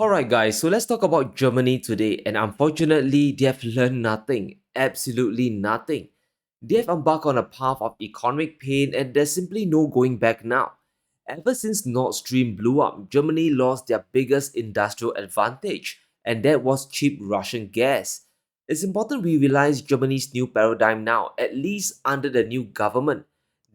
Alright guys, so let's talk about Germany today, and unfortunately they have learned nothing, absolutely nothing. They have embarked on a path of economic pain and there's simply no going back now. Ever since Nord Stream blew up, Germany lost their biggest industrial advantage, and that was cheap Russian gas. It's important we realize Germany's new paradigm now, at least under the new government.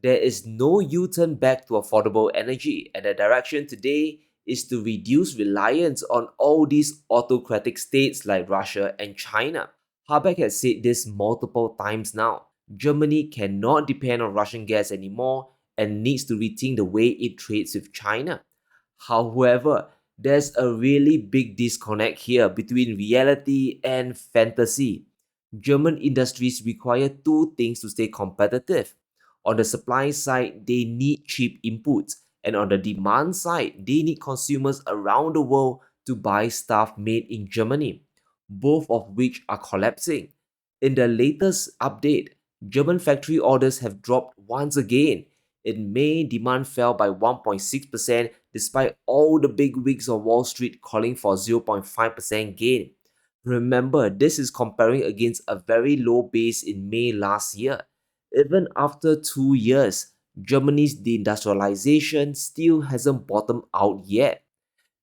There is no U-turn back to affordable energy, and the direction today is to reduce reliance on all these autocratic states like Russia and China. Habeck has said this multiple times now. Germany cannot depend on Russian gas anymore and needs to rethink the way it trades with China. However, there's a really big disconnect here between reality and fantasy. German industries require two things to stay competitive. On the supply side, they need cheap inputs, and on the demand side, they need consumers around the world to buy stuff made in Germany, both of which are collapsing. In the latest update, German factory orders have dropped once again. In May, demand fell by 1.6% despite all the big wigs of Wall Street calling for 0.5% gain. Remember, this is comparing against a very low base in May last year. Even after 2 years, Germany's deindustrialization still hasn't bottomed out yet.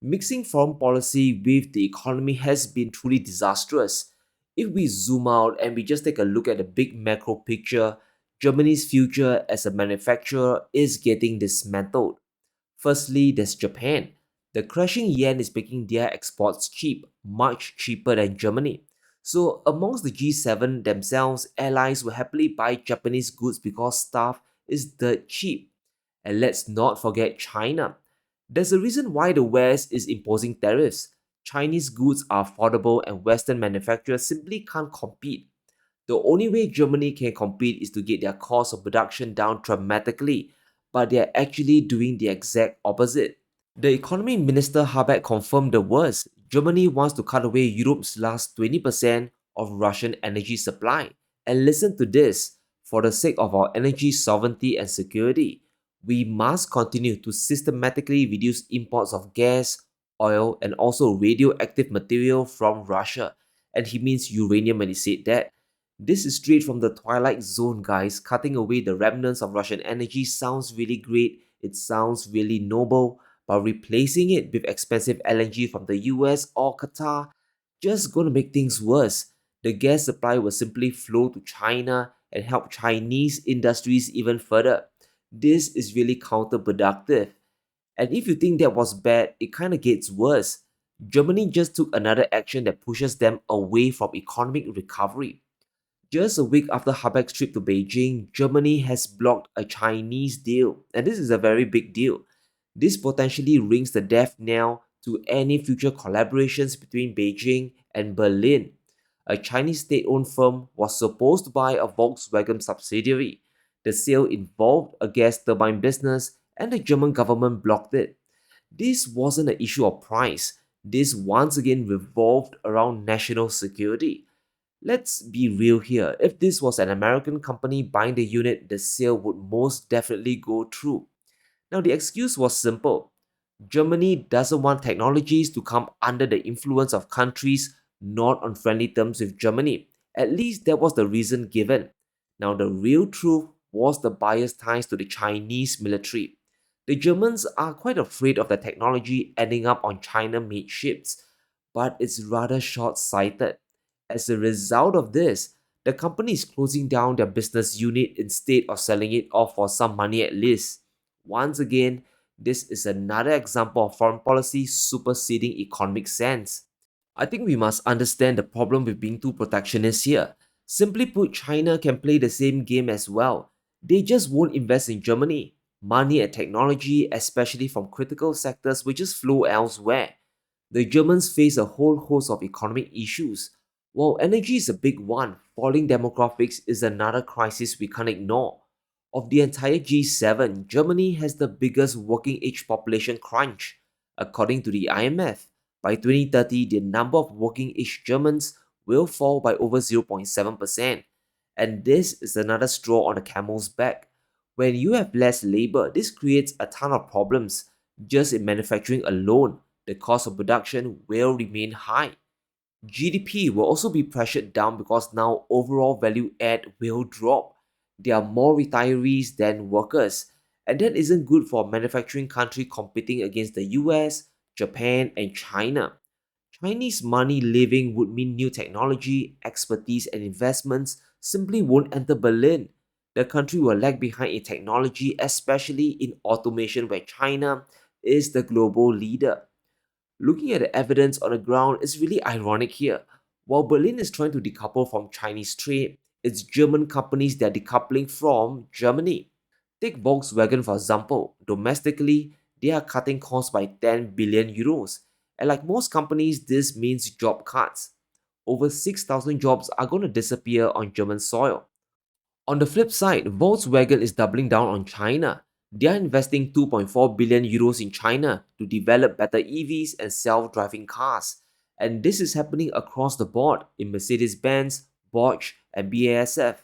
Mixing foreign policy with the economy has been truly disastrous. If we zoom out and we just take a look at the big macro picture, Germany's future as a manufacturer is getting dismantled. Firstly, there's Japan. The crashing yen is making their exports cheap, much cheaper than Germany. So, amongst the G7 themselves, allies will happily buy Japanese goods because stuff is dirt cheap. And let's not forget China. There's a reason why the West is imposing tariffs. Chinese goods are affordable and Western manufacturers simply can't compete. The only way Germany can compete is to get their cost of production down dramatically, but they're actually doing the exact opposite. The economy minister Habeck confirmed the worst. Germany wants to cut away Europe's last 20% of Russian energy supply. And listen to this, for the sake of our energy sovereignty and security, we must continue to systematically reduce imports of gas, oil, and also radioactive material from Russia. And he means uranium when he said that. This is straight from the Twilight Zone, guys. Cutting away the remnants of Russian energy sounds really great, it sounds really noble, but replacing it with expensive LNG from the US or Qatar just gonna make things worse. The gas supply will simply flow to China and help Chinese industries even further. This is really counterproductive. And if you think that was bad, it kind of gets worse. Germany just took another action that pushes them away from economic recovery. Just a week after Habeck's trip to Beijing, Germany has blocked a Chinese deal, and this is a very big deal. This potentially rings the death knell to any future collaborations between Beijing and Berlin. A Chinese state-owned firm was supposed to buy a Volkswagen subsidiary. The sale involved a gas turbine business, and the German government blocked it. This wasn't an issue of price. This once again revolved around national security. Let's be real here. If this was an American company buying the unit, the sale would most definitely go through. Now, the excuse was simple. Germany doesn't want technologies to come under the influence of countries not on friendly terms with Germany. At least that was the reason given. Now, the real truth was the buyer's ties to the Chinese military. The Germans are quite afraid of the technology ending up on China made ships, but it's rather short sighted. As a result of this, the company is closing down their business unit instead of selling it off for some money at least. Once again, this is another example of foreign policy superseding economic sense. I think we must understand the problem with being too protectionist here. Simply put, China can play the same game as well. They just won't invest in Germany. Money and technology, especially from critical sectors, will just flow elsewhere. The Germans face a whole host of economic issues. While energy is a big one, falling demographics is another crisis we can't ignore. Of the entire G7, Germany has the biggest working age population crunch. According to the IMF, by 2030, the number of working age Germans will fall by over 0.7%. And this is another straw on the camel's back. When you have less labor, this creates a ton of problems. Just in manufacturing alone, the cost of production will remain high. GDP will also be pressured down because now overall value add will drop. There are more retirees than workers, and that isn't good for a manufacturing country competing against the US, Japan, and China. Chinese money leaving would mean new technology, expertise, and investments simply won't enter Berlin. The country will lag behind in technology, especially in automation, where China is the global leader. Looking at the evidence on the ground is really ironic here. While Berlin is trying to decouple from Chinese trade, it's German companies that are decoupling from Germany. Take Volkswagen for example. Domestically, they are cutting costs by 10 billion euros. And like most companies, this means job cuts. Over 6,000 jobs are going to disappear on German soil. On the flip side, Volkswagen is doubling down on China. They are investing 2.4 billion euros in China to develop better EVs and self-driving cars. And this is happening across the board in Mercedes-Benz, Bosch, and BASF.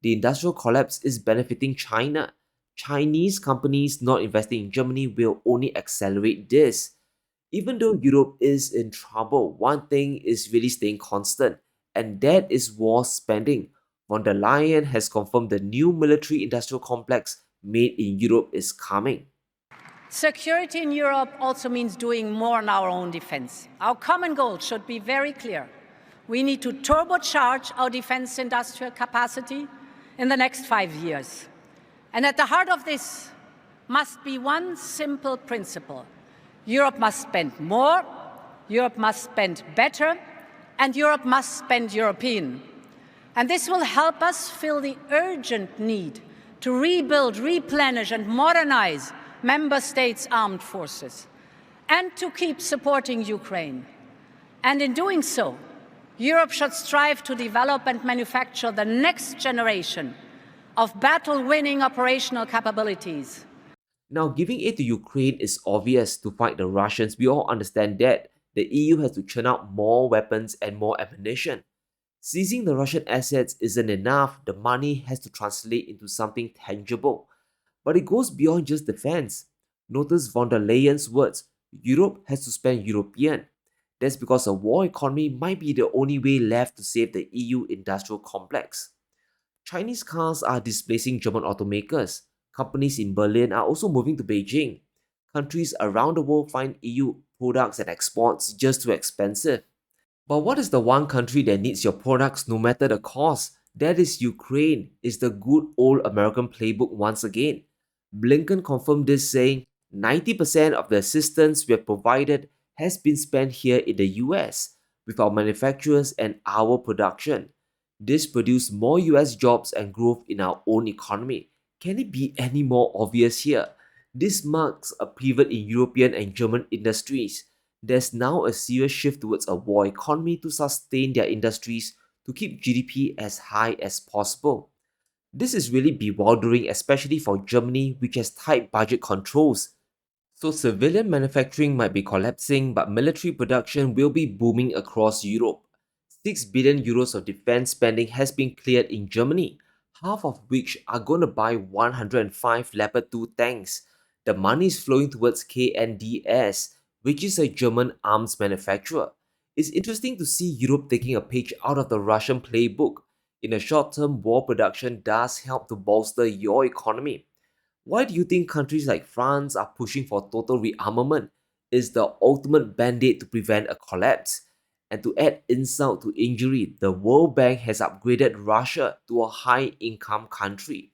The industrial collapse is benefiting China. Chinese companies not investing in Germany will only accelerate this. Even though Europe is in trouble, one thing is really staying constant, and that is war spending. Von der Leyen has confirmed the new military industrial complex made in Europe is coming. Security in Europe also means doing more on our own defense. Our common goal should be very clear. We need to turbocharge our defense industrial capacity in the next 5 years. And at the heart of this must be one simple principle. Europe must spend more, Europe must spend better, and Europe must spend European. And this will help us fill the urgent need to rebuild, replenish, and modernize member states' armed forces, and to keep supporting Ukraine. And in doing so, Europe should strive to develop and manufacture the next generation of battle-winning operational capabilities. Now, giving aid to Ukraine is obvious to fight the Russians. We all understand that. The EU has to churn out more weapons and more ammunition. Seizing the Russian assets isn't enough. The money has to translate into something tangible. But it goes beyond just defense. Notice von der Leyen's words: Europe has to spend European. That's because a war economy might be the only way left to save the EU industrial complex. Chinese cars are displacing German automakers. Companies in Berlin are also moving to Beijing. Countries around the world find EU products and exports just too expensive. But what is the one country that needs your products no matter the cost? That is Ukraine. It's the good old American playbook once again. Blinken confirmed this, saying 90% of the assistance we have provided has been spent here in the US with our manufacturers and our production. This produced more US jobs and growth in our own economy. Can it be any more obvious here? This marks a pivot in European and German industries. There's now a serious shift towards a war economy to sustain their industries to keep GDP as high as possible. This is really bewildering, especially for Germany, which has tight budget controls. So civilian manufacturing might be collapsing, but military production will be booming across Europe. 6 billion euros of defense spending has been cleared in Germany, half of which are going to buy 105 Leopard 2 tanks. The money is flowing towards KNDS, which is a German arms manufacturer. It's interesting to see Europe taking a page out of the Russian playbook. In the short term, war production does help to bolster your economy. Why do you think countries like France are pushing for total rearmament? Is the ultimate band-aid to prevent a collapse. And to add insult to injury, the World Bank has upgraded Russia to a high-income country.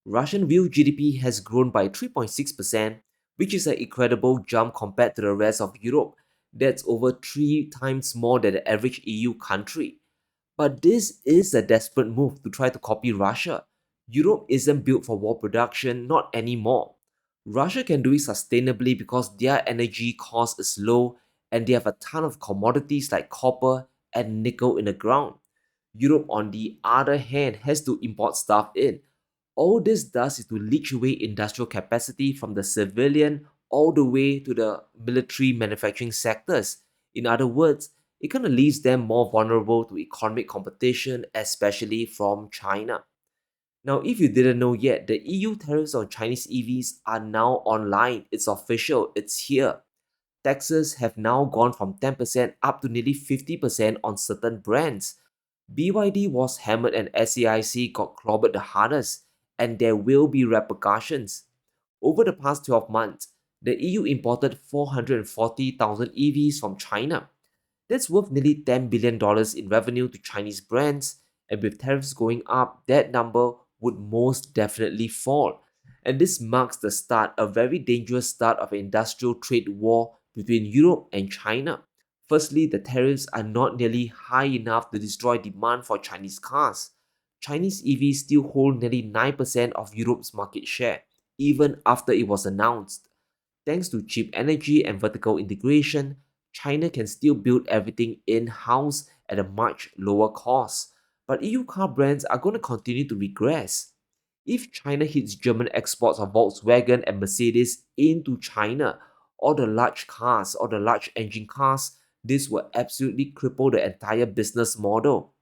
Russian real GDP has grown by 3.6%, which is an incredible jump compared to the rest of Europe. That's over 3 times more than the average EU country. But this is a desperate move to try to copy Russia. Europe isn't built for war production, not anymore. Russia can do it sustainably because their energy cost is low and they have a ton of commodities like copper and nickel in the ground. Europe, on the other hand, has to import stuff in. All this does is to leach away industrial capacity from the civilian all the way to the military manufacturing sectors. In other words, it kind of leaves them more vulnerable to economic competition, especially from China. Now, if you didn't know yet, the EU tariffs on Chinese EVs are now online. It's official, it's here. Taxes have now gone from 10% up to nearly 50% on certain brands. BYD was hammered and SAIC got clobbered the hardest, and there will be repercussions. Over the past 12 months, the EU imported 440,000 EVs from China. That's worth nearly $10 billion in revenue to Chinese brands, and with tariffs going up, that number would most definitely fall. And this marks the start, a very dangerous start of an industrial trade war between Europe and China. Firstly, the tariffs are not nearly high enough to destroy demand for Chinese cars. Chinese EVs still hold nearly 9% of Europe's market share, even after it was announced. Thanks to cheap energy and vertical integration, China can still build everything in house at a much lower cost. But EU car brands are going to continue to regress. If China hits German exports of Volkswagen and Mercedes into China, or the large cars or the large engine cars, this will absolutely cripple the entire business model.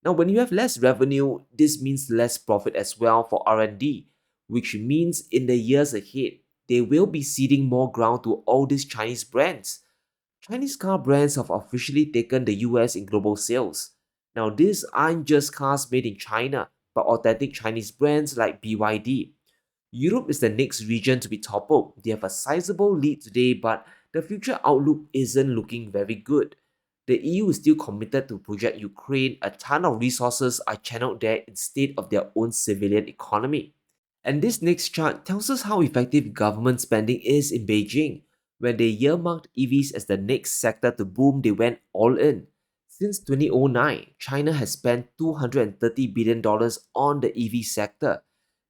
Now, when you have less revenue, this means less profit as well for R&D, which means in the years ahead, they will be ceding more ground to all these Chinese brands. Chinese car brands have officially taken the US in global sales. Now, these aren't just cars made in China, but authentic Chinese brands like BYD. Europe is the next region to be toppled. They have a sizable lead today, but the future outlook isn't looking very good. The EU is still committed to Project Ukraine. A ton of resources are channeled there instead of their own civilian economy. And this next chart tells us how effective government spending is in Beijing. When they earmarked EVs as the next sector to boom, they went all in. Since 2009, China has spent $230 billion on the EV sector.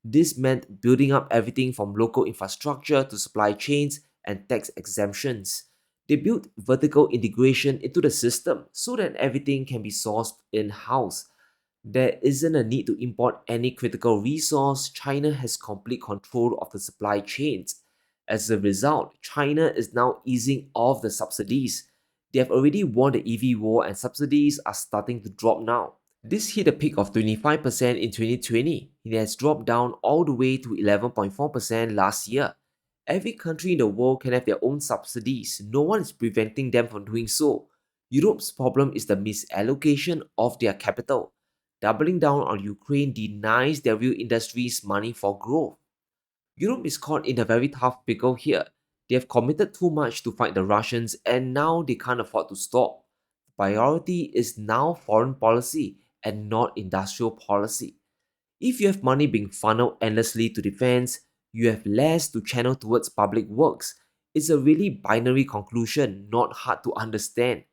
This meant building up everything from local infrastructure to supply chains and tax exemptions. They built vertical integration into the system so that everything can be sourced in house. There isn't a need to import any critical resource. China has complete control of the supply chains. As a result, China is now easing off the subsidies. They have already won the EV war and subsidies are starting to drop now. This hit a peak of 25% in 2020. It has dropped down all the way to 11.4% last year. Every country in the world can have their own subsidies. No one is preventing them from doing so. Europe's problem is the misallocation of their capital. Doubling down on Ukraine denies their real industries money for growth. Europe is caught in a very tough pickle here. They have committed too much to fight the Russians and now they can't afford to stop. The priority is now foreign policy and not industrial policy. If you have money being funneled endlessly to defense, you have less to channel towards public works. It's a really binary conclusion, not hard to understand.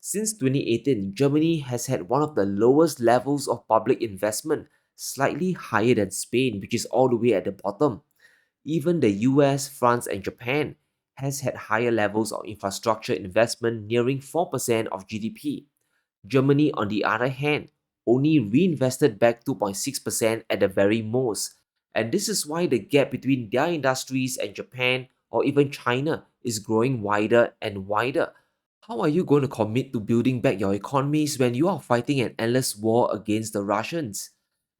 Since 2018, Germany has had one of the lowest levels of public investment, slightly higher than Spain, which is all the way at the bottom. Even the US, France, and Japan has had higher levels of infrastructure investment nearing 4% of GDP. Germany, on the other hand, only reinvested back 2.6% at the very most. And this is why the gap between their industries and Japan or even China is growing wider and wider. How are you going to commit to building back your economies when you are fighting an endless war against the Russians?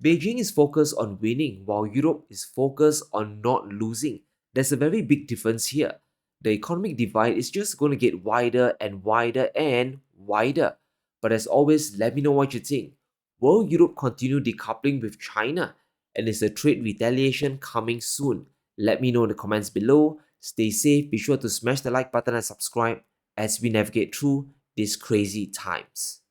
Beijing is focused on winning while Europe is focused on not losing. There's a very big difference here. The economic divide is just going to get wider and wider and wider. But as always, let me know what you think. Will Europe continue decoupling with China? And is a trade retaliation coming soon? Let me know in the comments below. Stay safe, be sure to smash the like button and subscribe as we navigate through these crazy times.